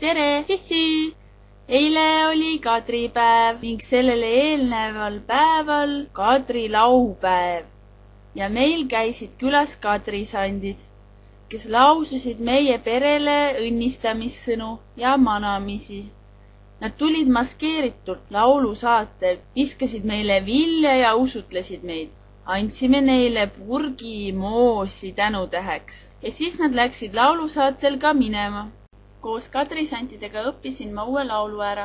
tere, hihi! Eile oli kadripäev ning sellele eelneval päeval kadrilaupäev ja meil käisid külas kadrisandid, kes laususid meie perele õnnistamissõnu ja manamisi. Nad tulid maskeeritult laulusaatel, viskasid meile vilja ja usutlesid meid. Andsime neile purgi moosi tänutäheks ja siis nad läksid laulusaatel ka minema. Koos kadrisantidega õppisin ma uue laulu ära.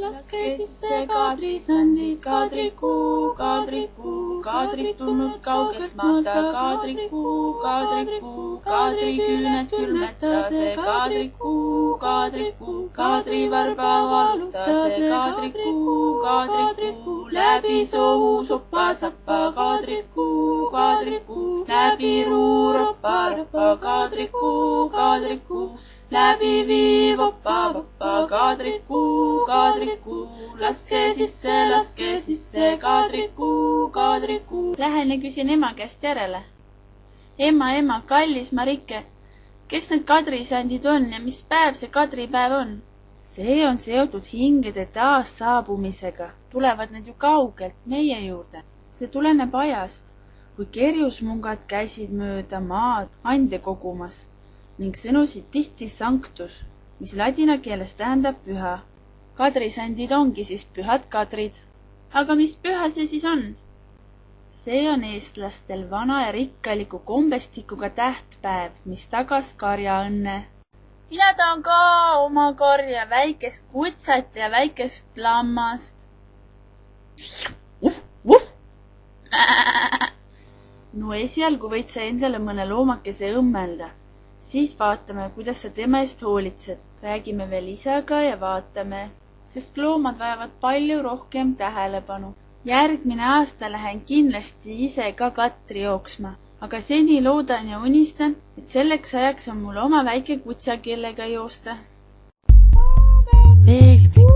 Laske sisse kadrisandid, kadrikuu, kadrikuu, kadrid tulnud kaugelt maata, kadrikuu, kadrikuu, kadriküüned külmeta see, kadrikuu, kadrikuu, kadrivarba valuta see, kadrikuu, kadrikuu, läbi sohu soppa sappa, kadrikuu, kadrikuu, läbi ruuroppa rappa, kadrikuu, kadrikuu, läbi vii voppa voppa, kadrikuu, kadrikuu, laske sisse, kadrikuu, kadrikuu. Lähen ja küsin ema käest järele. Ema, kallis Marike, kes need kadrisandid on ja mis päev see kadripäev on? See on seotud hingede taas saabumisega. Tulevad need ju kaugelt meie juurde. See tuleneb ajast, kui kerjusmungad käisid mööda maad ande kogumas ning sõnusid tihti sanctus, mis ladina keeles tähendab püha. Kadrisandid ongi siis pühad kadrid. Aga mis püha see siis on? See on eestlastel vana ja rikkaliku kombestikuga tähtpäev, mis tagas karjaõnne. Mina tahan ka oma karja, väikest kutsat ja väikest lammast. No esialgu võid sa endale mõne loomakese õmmelda. Siis vaatame, kuidas sa tema eest hoolitsed. Räägime veel isaga ja vaatame, sest loomad vajavad palju rohkem tähelepanu. Järgmine aasta lähen kindlasti ise ka katri jooksma, aga seni loodan ja unistan, et selleks ajaks on mul oma väike kutsa, kellega joosta. Peegliplik.